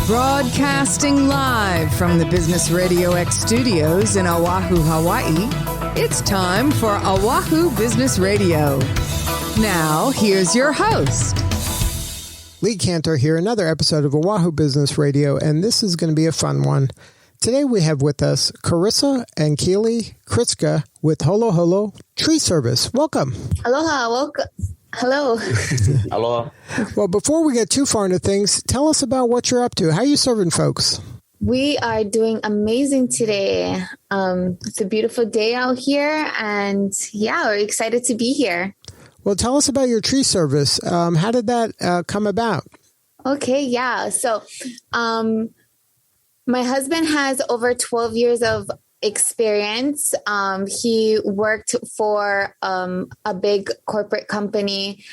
Broadcasting live from the Business RadioX studios in Oahu, Hawaii, it's time for Oahu Business Radio. Now, here's your host. Lee Cantor here, another episode of Oahu Business Radio, and this is going to be a fun one. Today we have with us Carryssa and Keali'i Krzyska with Holoholo Tree Service. Welcome. Aloha, welcome. Hello. Aloha. Well, before we get too far into things, tell us about what you're up to. How are you serving folks? We are doing amazing today. It's a beautiful day out here, and we're excited to be here. Well, tell us about your tree service. How did that come about? Okay, yeah. So my husband has over 12 years of experience. He worked for a big corporate company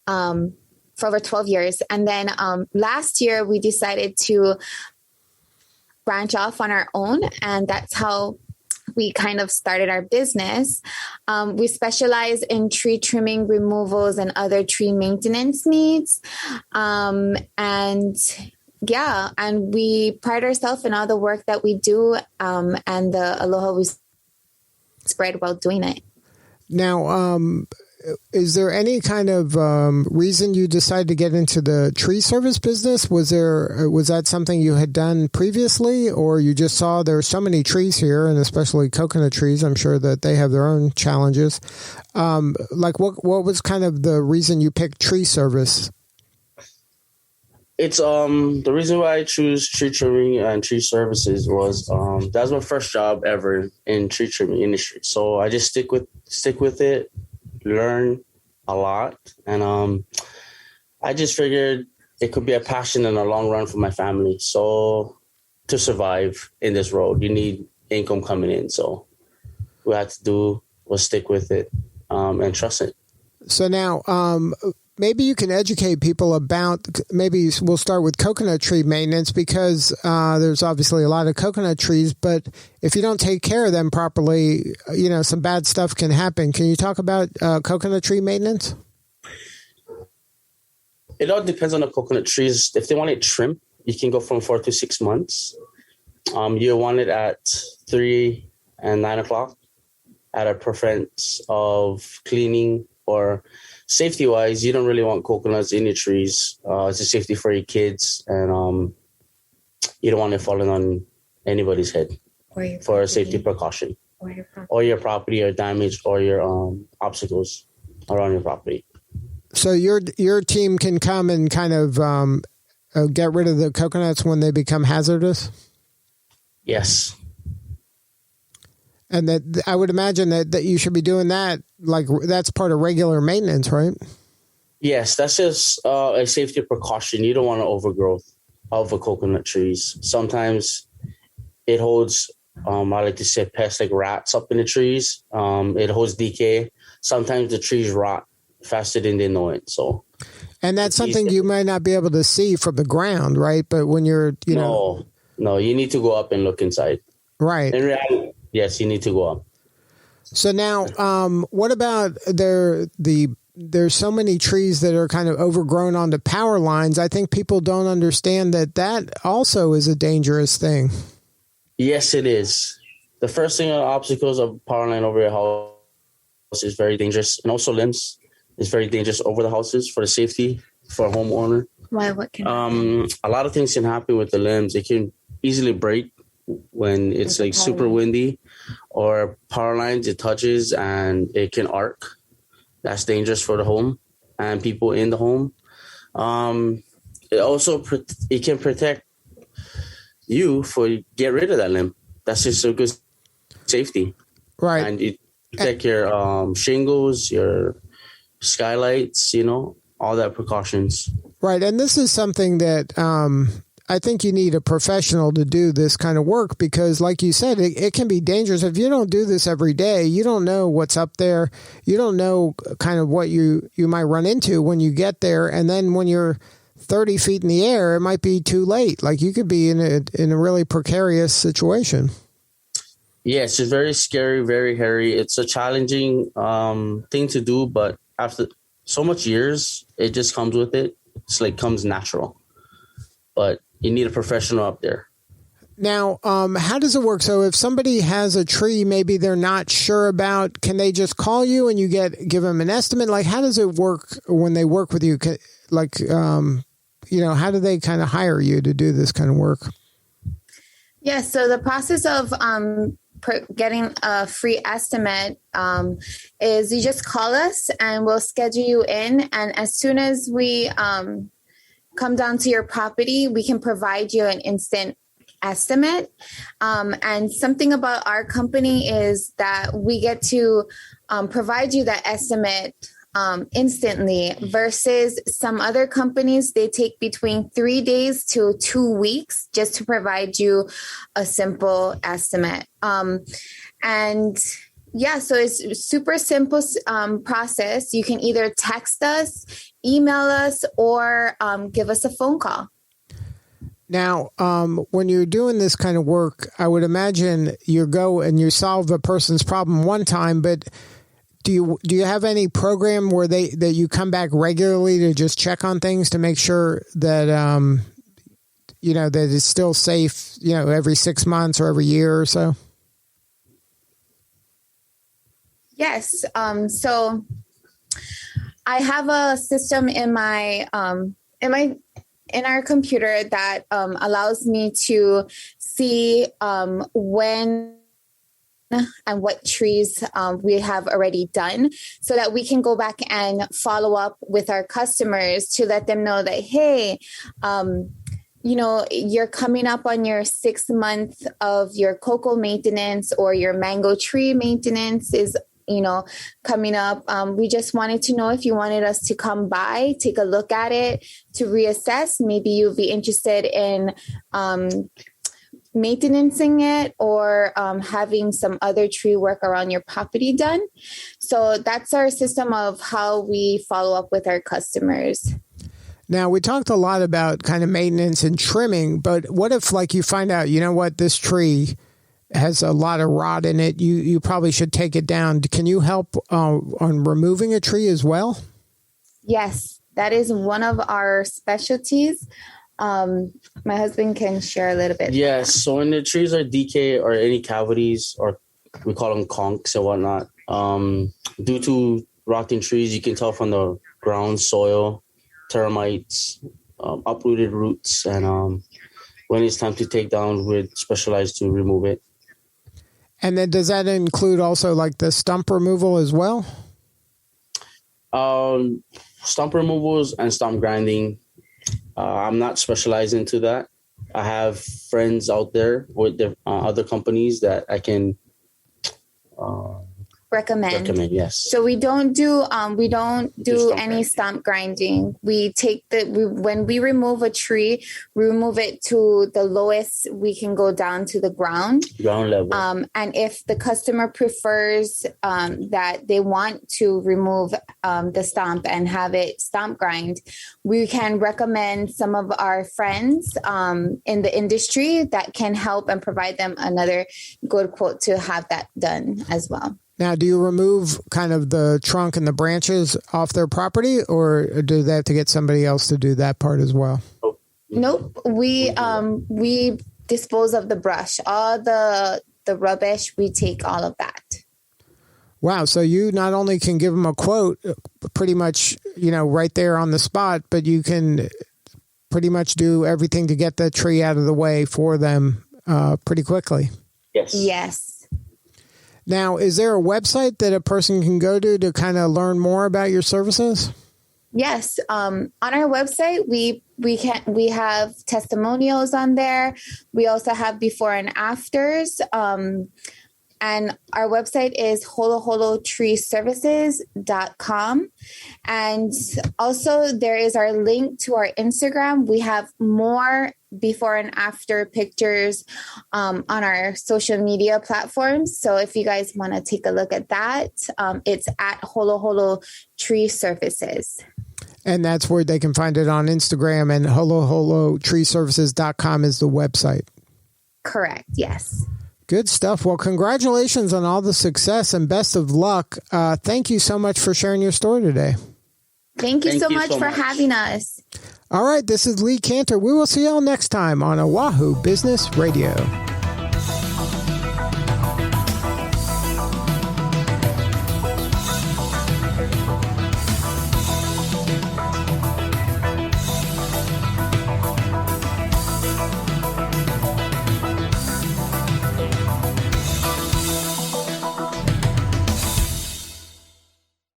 for over 12 years. And then last year we decided to branch off on our own. And that's how we kind of started our business. We specialize in tree trimming, removals, and other tree maintenance needs. And we pride ourselves in all the work that we do, and the aloha we spread while doing it. Now, is there any kind of reason you decided to get into the tree service business? Was that something you had done previously, or you just saw there are so many trees here, and especially coconut trees? I'm sure that they have their own challenges. What was kind of the reason you picked tree service? It's the reason why I choose tree trimming and tree services was that was my first job ever in tree trimming industry. So I just stick with it, learn a lot, and I just figured it could be a passion in the long run for my family. So to survive in this road, you need income coming in. So what I had to do was stick with it and trust it. So now, maybe you can educate people about, maybe we'll start with coconut tree maintenance, because there's obviously a lot of coconut trees, but if you don't take care of them properly, some bad stuff can happen. Can you talk about coconut tree maintenance? It all depends on the coconut trees. If they want it trimmed, you can go from 4 to 6 months. You want it at 3 and 9 o'clock at a preference of cleaning, or safety-wise, you don't really want coconuts in your trees. It's a safety for your kids, and you don't want it falling on anybody's head for a safety precaution. Or your property or damage, or your obstacles around your property. So your team can come and kind of get rid of the coconuts when they become hazardous? Yes. And that I would imagine that you should be doing that, like that's part of regular maintenance, right? Yes, that's just a safety precaution. You don't want an overgrowth of the coconut trees. Sometimes it holds, I like to say, pests like rats up in the trees. It holds decay. Sometimes the trees rot faster than they know it. So, and that's something you might not be able to see from the ground, right? But when you're, No, you need to go up and look inside. Right. In reality, yes, you need to go up. So now, what about there's so many trees that are kind of overgrown onto power lines. I think people don't understand that also is a dangerous thing. Yes, it is. The first thing are obstacles of power line over your house is very dangerous. And also limbs is very dangerous over the houses for the safety for a homeowner. Why? What can happen? A lot of things can happen with the limbs. It can easily break when it's like super windy, or power lines, it touches and it can arc. That's dangerous for the home and people in the home. It can protect you for get rid of that limb. That's just a good safety. Right. And it protect your shingles, your skylights, all that precautions. Right. And this is something that I think you need a professional to do this kind of work, because like you said, it can be dangerous. If you don't do this every day, you don't know what's up there. You don't know kind of what you might run into when you get there. And then when you're 30 feet in the air, it might be too late. Like you could be in a really precarious situation. Yes, it's very scary, very hairy. It's a challenging thing to do, but so much years, it just comes with it. It's like comes natural. But you need a professional up there. Now, how does it work? So if somebody has a tree, maybe they're not sure about, can they just call you and you give them an estimate? Like, how does it work when they work with you? Like, how do they kind of hire you to do this kind of work? Yeah, so the process of getting a free estimate is you just call us and we'll schedule you in. And as soon as we come down to your property, we can provide you an instant estimate. And something about our company is that we get to provide you that estimate instantly versus some other companies. They take between 3 days to 2 weeks just to provide you a simple estimate. And yeah, so it's a super simple process. You can either text us, email us, or give us a phone call. Now, when you're doing this kind of work, I would imagine you go and you solve a person's problem one time, but do you have any program where that you come back regularly to just check on things to make sure that that it's still safe, every 6 months or every year or so? Yes. So I have a system in our computer that allows me to see when and what trees we have already done so that we can go back and follow up with our customers to let them know that, hey, you're coming up on your 6th month of your cocoa maintenance, or your mango tree maintenance is coming up. We just wanted to know if you wanted us to come by, take a look at it, to reassess. Maybe you'll be interested in maintaining it, or having some other tree work around your property done. So that's our system of how we follow up with our customers. Now, we talked a lot about kind of maintenance and trimming, but what if you find out, this tree has a lot of rot in it, you probably should take it down. Can you help on removing a tree as well? Yes, that is one of our specialties. My husband can share a little bit. Yes, so when the trees are decay or any cavities, or we call them conks and whatnot, due to rotting trees, you can tell from the ground, soil, termites, uprooted roots, and when it's time to take down, we're specialized to remove it. And then does that include also the stump removal as well? Stump removals and stump grinding. I'm not specialized into that. I have friends out there with the other companies that I can recommend. Yes. So we don't do any stump grinding. We take when we remove a tree, we remove it to the lowest we can go down to the ground level. And if the customer prefers that they want to remove the stump and have it stump grind, we can recommend some of our friends in the industry that can help and provide them another good quote to have that done as well. Now, do you remove kind of the trunk and the branches off their property, or do they have to get somebody else to do that part as well? Nope. We dispose of the brush, all the rubbish. We take all of that. Wow. So you not only can give them a quote pretty much, right there on the spot, but you can pretty much do everything to get the tree out of the way for them pretty quickly. Yes. Yes. Now, is there a website that a person can go to kind of learn more about your services? Yes. On our website, we have testimonials on there. We also have before and afters. And our website is HoloHoloTreeServices.com. And also there is our link to our Instagram. We have more before and after pictures on our social media platforms. So if you guys want to take a look at that, it's at Holoholo Tree Services. And that's where they can find it on Instagram, and HoloHoloTreeServices.com is the website. Correct. Yes. Good stuff. Well, congratulations on all the success and best of luck. Thank you so much for sharing your story today. Thank you so much for having us. All right, this is Lee Cantor. We will see y'all next time on Oahu Business Radio.